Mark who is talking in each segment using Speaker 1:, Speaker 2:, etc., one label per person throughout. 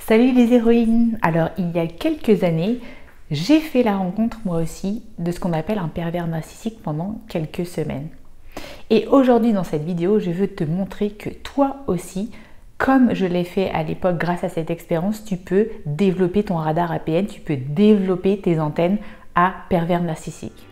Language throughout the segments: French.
Speaker 1: Salut les héroïnes! Alors il y a quelques années, j'ai fait la rencontre moi aussi de ce qu'on appelle un pervers narcissique pendant quelques semaines. Et aujourd'hui dans cette vidéo, je veux te montrer que toi aussi, comme je l'ai fait à l'époque grâce à cette expérience, tu peux développer ton radar APN, tu peux développer tes antennes à pervers narcissique.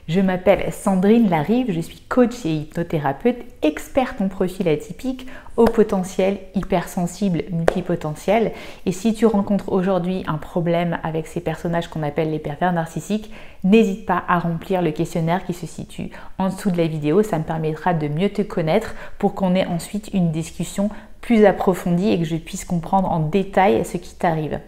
Speaker 1: Je m'appelle Sandrine Larive, je suis coach et hypnothérapeute, experte en profil atypique, haut potentiel, hypersensible, multipotentiel. Et si tu rencontres aujourd'hui un problème avec ces personnages qu'on appelle les pervers narcissiques, n'hésite pas à remplir le questionnaire qui se situe en dessous de la vidéo. Ça me permettra de mieux te connaître pour qu'on ait ensuite une discussion plus approfondie et que je puisse comprendre en détail ce qui t'arrive.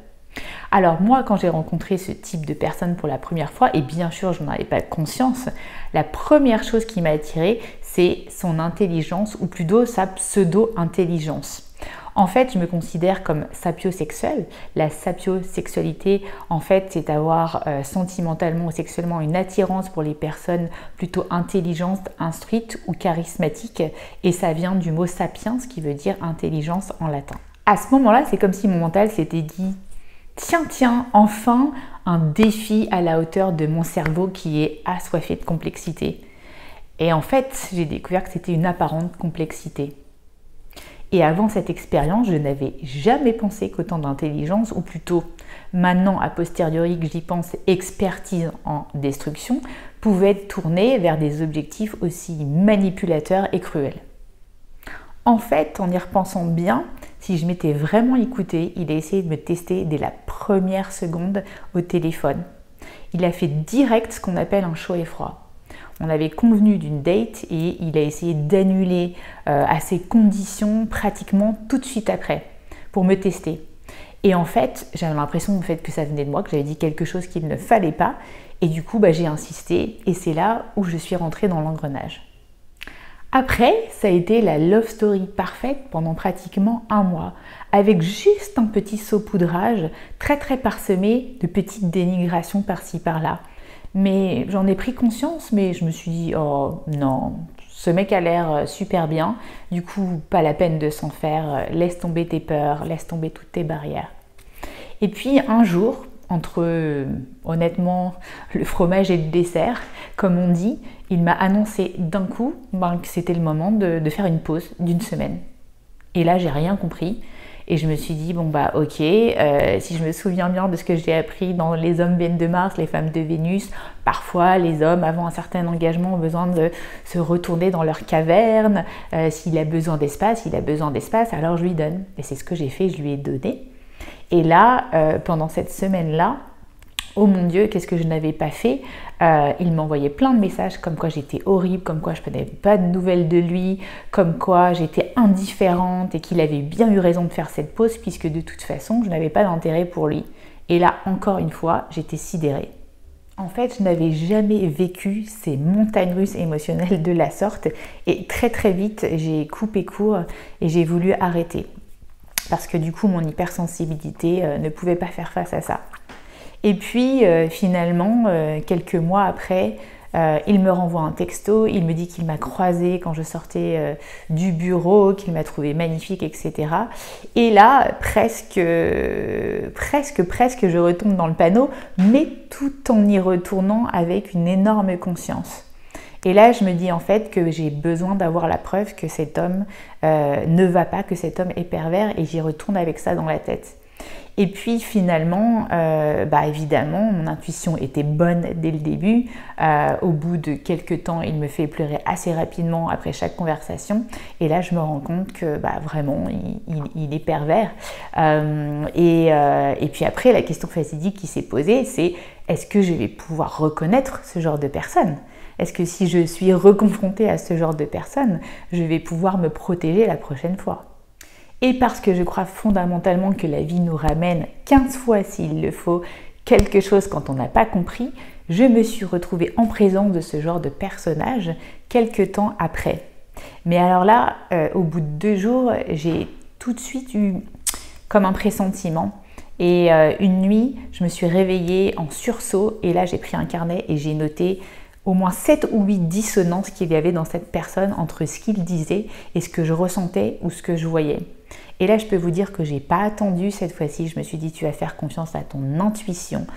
Speaker 1: Alors moi, quand j'ai rencontré ce type de personne pour la première fois, et bien sûr je n'en avais pas conscience, la première chose qui m'a attirée, c'est son intelligence, ou plutôt sa pseudo-intelligence. En fait, je me considère comme sapiosexuelle. La sapiosexualité, en fait, c'est avoir sentimentalement ou sexuellement une attirance pour les personnes plutôt intelligentes, instruites ou charismatiques. Et ça vient du mot sapiens, qui veut dire intelligence en latin. À ce moment-là, c'est comme si mon mental s'était dit: tiens, enfin un défi à la hauteur de mon cerveau qui est assoiffé de complexité. Et en fait, j'ai découvert que c'était une apparente complexité. Et avant cette expérience, je n'avais jamais pensé qu'autant d'intelligence, ou plutôt maintenant a posteriori que j'y pense, expertise en destruction, pouvait être tournée vers des objectifs aussi manipulateurs et cruels. En fait, en y repensant bien, si je m'étais vraiment écoutée, il a essayé de me tester dès la première seconde au téléphone. Il a fait direct ce qu'on appelle un chaud et froid. On avait convenu d'une date et il a essayé d'annuler à ses conditions pratiquement tout de suite après pour me tester. Et en fait, j'avais l'impression que ça venait de moi, que j'avais dit quelque chose qu'il ne fallait pas. Et du coup, j'ai insisté et c'est là où je suis rentrée dans l'engrenage. Après, ça a été la love story parfaite pendant pratiquement un mois, avec juste un petit saupoudrage très parsemé de petites dénigrations par-ci par-là. Mais j'en ai pris conscience, mais je me suis dit: oh non, ce mec a l'air super bien, du coup pas la peine de s'en faire, laisse tomber tes peurs, laisse tomber toutes tes barrières. Et puis un jour, entre honnêtement le fromage et le dessert, comme on dit, il m'a annoncé d'un coup que c'était le moment de faire une pause d'une semaine. Et là, j'ai rien compris et je me suis dit ok, si je me souviens bien de ce que j'ai appris dans Les hommes viennent de Mars, les femmes de Vénus, parfois les hommes avant un certain engagement ont besoin de se retourner dans leur caverne. S'il a besoin d'espace, alors je lui donne. Et c'est ce que j'ai fait, je lui ai donné. Et là, pendant cette semaine-là, oh mon Dieu, qu'est-ce que je n'avais pas fait? Il m'envoyait plein de messages comme quoi j'étais horrible, comme quoi je ne prenais pas de nouvelles de lui, comme quoi j'étais indifférente et qu'il avait bien eu raison de faire cette pause puisque de toute façon, je n'avais pas d'intérêt pour lui. Et là, encore une fois, j'étais sidérée. En fait, je n'avais jamais vécu ces montagnes russes émotionnelles de la sorte et très vite, j'ai coupé court et j'ai voulu arrêter. Parce que du coup, mon hypersensibilité ne pouvait pas faire face à ça. Et puis finalement, quelques mois après, il me renvoie un texto, il me dit qu'il m'a croisée quand je sortais du bureau, qu'il m'a trouvée magnifique, etc. Et là, presque, je retombe dans le panneau, mais tout en y retournant avec une énorme conscience. Et là, je me dis en fait que j'ai besoin d'avoir la preuve que cet homme ne va pas, que cet homme est pervers, et j'y retourne avec ça dans la tête. Et puis finalement, évidemment, mon intuition était bonne dès le début. Au bout de quelques temps, il me fait pleurer assez rapidement après chaque conversation. Et là, je me rends compte que vraiment, il est pervers. Et puis après, la question fatidique qui s'est posée, c'est: est-ce que je vais pouvoir reconnaître ce genre de personne ? Est-ce que si je suis reconfrontée à ce genre de personne, je vais pouvoir me protéger la prochaine fois ? Et parce que je crois fondamentalement que la vie nous ramène 15 fois s'il le faut quelque chose quand on n'a pas compris, je me suis retrouvée en présence de ce genre de personnage quelques temps après. Mais alors là, au bout de 2 jours, j'ai tout de suite eu comme un pressentiment Et une nuit, je me suis réveillée en sursaut et là j'ai pris un carnet et j'ai noté au moins 7 ou 8 dissonances qu'il y avait dans cette personne entre ce qu'il disait et ce que je ressentais ou ce que je voyais. Et là je peux vous dire que j'ai pas attendu cette fois-ci, je me suis dit tu vas faire confiance à ton intuition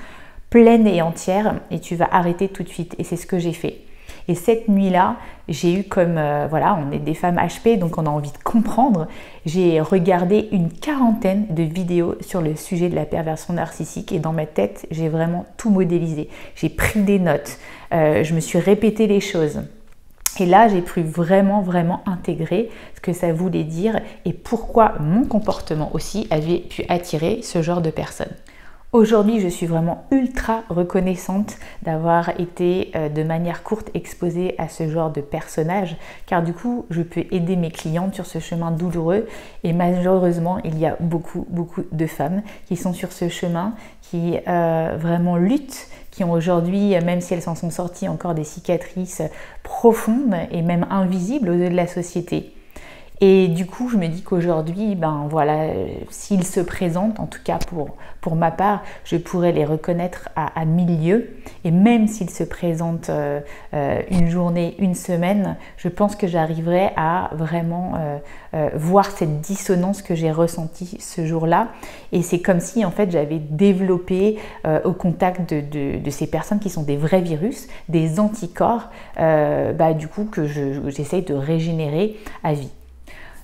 Speaker 1: pleine et entière et tu vas arrêter tout de suite et c'est ce que j'ai fait. Et cette nuit-là, j'ai eu comme, voilà, on est des femmes HP, donc on a envie de comprendre. J'ai regardé une quarantaine de vidéos sur le sujet de la perversion narcissique et dans ma tête, j'ai vraiment tout modélisé. J'ai pris des notes, je me suis répété les choses. Et là, j'ai pu vraiment intégrer ce que ça voulait dire et pourquoi mon comportement aussi avait pu attirer ce genre de personnes. Aujourd'hui, je suis vraiment ultra reconnaissante d'avoir été de manière courte exposée à ce genre de personnage car du coup, je peux aider mes clientes sur ce chemin douloureux et malheureusement, il y a beaucoup de femmes qui sont sur ce chemin, qui vraiment luttent, qui ont aujourd'hui, même si elles s'en sont sorties, encore des cicatrices profondes et même invisibles aux yeux de la société. Et du coup, je me dis qu'aujourd'hui, ben voilà, s'ils se présentent, en tout cas pour ma part, je pourrais les reconnaître à 1000 lieues. Et même s'ils se présentent une journée, une semaine, je pense que j'arriverai à vraiment voir cette dissonance que j'ai ressentie ce jour-là. Et c'est comme si, en fait, j'avais développé au contact de ces personnes qui sont des vrais virus, des anticorps, du coup, que j'essaye de régénérer à vie.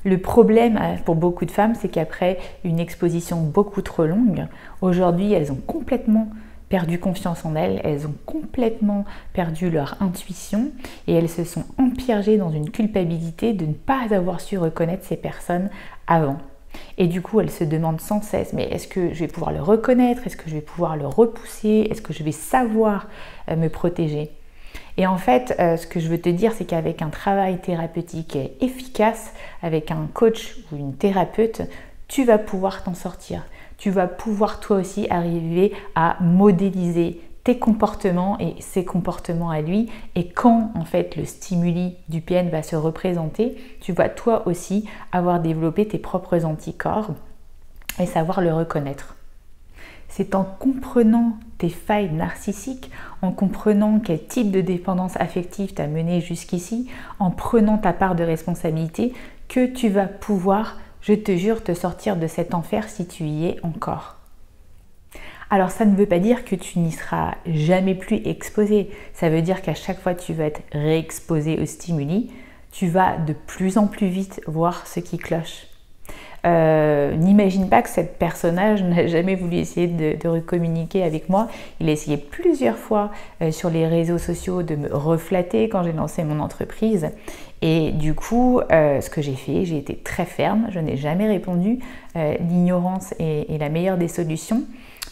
Speaker 1: Le problème pour beaucoup de femmes, c'est qu'après une exposition beaucoup trop longue, aujourd'hui, elles ont complètement perdu confiance en elles, elles ont complètement perdu leur intuition et elles se sont empiergées dans une culpabilité de ne pas avoir su reconnaître ces personnes avant. Et du coup, elles se demandent sans cesse, mais est-ce que je vais pouvoir le reconnaître? Est-ce que je vais pouvoir le repousser? Est-ce que je vais savoir me protéger? Et en fait, ce que je veux te dire, c'est qu'avec un travail thérapeutique efficace, avec un coach ou une thérapeute, tu vas pouvoir t'en sortir. Tu vas pouvoir toi aussi arriver à modéliser tes comportements et ses comportements à lui. Et quand en fait le stimuli du PN va se représenter, tu vas toi aussi avoir développé tes propres anticorps et savoir le reconnaître. C'est en comprenant tes failles narcissiques, en comprenant quel type de dépendance affective t'a mené jusqu'ici, en prenant ta part de responsabilité, que tu vas pouvoir, je te jure, te sortir de cet enfer si tu y es encore. Alors ça ne veut pas dire que tu n'y seras jamais plus exposé. Ça veut dire qu'à chaque fois que tu vas être réexposé aux stimuli, tu vas de plus en plus vite voir ce qui cloche. N'imagine pas que cet personnage n'a jamais voulu essayer de recommuniquer avec moi. Il a essayé plusieurs fois sur les réseaux sociaux de me reflatter quand j'ai lancé mon entreprise. Et du coup, ce que j'ai fait, j'ai été très ferme, je n'ai jamais répondu. L'ignorance est la meilleure des solutions.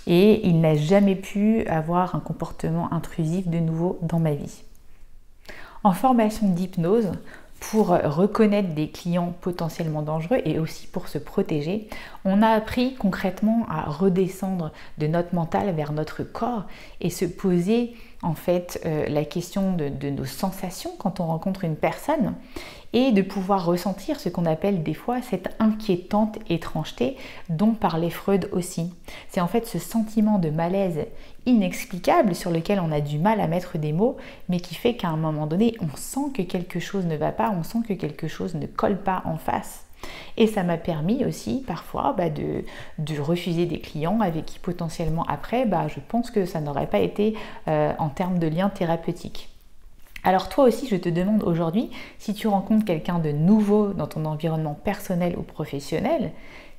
Speaker 1: Et il n'a jamais pu avoir un comportement intrusif de nouveau dans ma vie. En formation d'hypnose, pour reconnaître des clients potentiellement dangereux et aussi pour se protéger, on a appris concrètement à redescendre de notre mental vers notre corps et se poser en fait la question de nos sensations quand on rencontre une personne et de pouvoir ressentir ce qu'on appelle des fois cette inquiétante étrangeté dont parlait Freud aussi. C'est en fait ce sentiment de malaise inexplicable sur lequel on a du mal à mettre des mots, mais qui fait qu'à un moment donné, on sent que quelque chose ne va pas, on sent que quelque chose ne colle pas en face. Et ça m'a permis aussi parfois de refuser des clients avec qui potentiellement après, je pense que ça n'aurait pas été en termes de lien thérapeutique. Alors toi aussi, je te demande aujourd'hui, si tu rencontres quelqu'un de nouveau dans ton environnement personnel ou professionnel,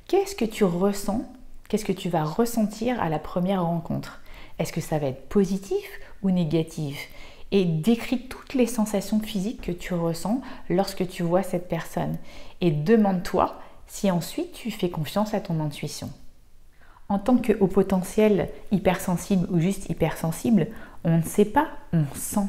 Speaker 1: qu'est-ce que tu ressens? Qu'est-ce que tu vas ressentir à la première rencontre? Est-ce que ça va être positif ou négatif? Et décris toutes les sensations physiques que tu ressens lorsque tu vois cette personne. Et demande-toi si ensuite tu fais confiance à ton intuition. En tant que haut potentiel hypersensible ou juste hypersensible, on ne sait pas, on sent.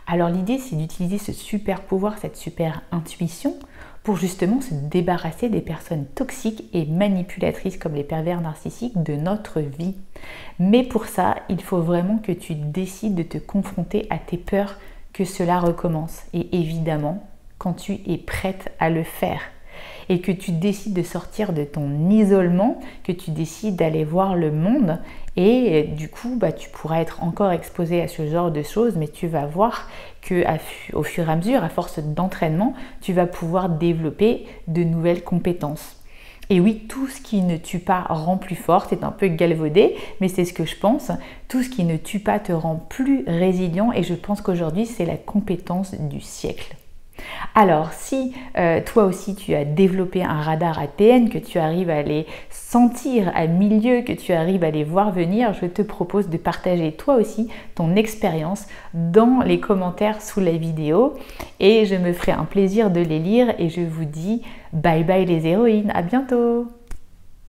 Speaker 1: Alors l'idée, c'est d'utiliser ce super pouvoir, cette super intuition pour justement se débarrasser des personnes toxiques et manipulatrices comme les pervers narcissiques de notre vie. Mais pour ça, il faut vraiment que tu décides de te confronter à tes peurs que cela recommence. Et évidemment, quand tu es prête à le faire. et que tu décides de sortir de ton isolement, que tu décides d'aller voir le monde et du coup tu pourras être encore exposé à ce genre de choses, mais tu vas voir que au fur et à mesure, à force d'entraînement, tu vas pouvoir développer de nouvelles compétences. Et oui, tout ce qui ne tue pas rend plus fort, c'est un peu galvaudé, mais c'est ce que je pense. Tout ce qui ne tue pas te rend plus résilient et je pense qu'aujourd'hui, c'est la compétence du siècle. Alors, si toi aussi tu as développé un radar ATN, que tu arrives à les sentir à milieu, que tu arrives à les voir venir, je te propose de partager toi aussi ton expérience dans les commentaires sous la vidéo et je me ferai un plaisir de les lire et je vous dis bye bye les héroïnes, à bientôt!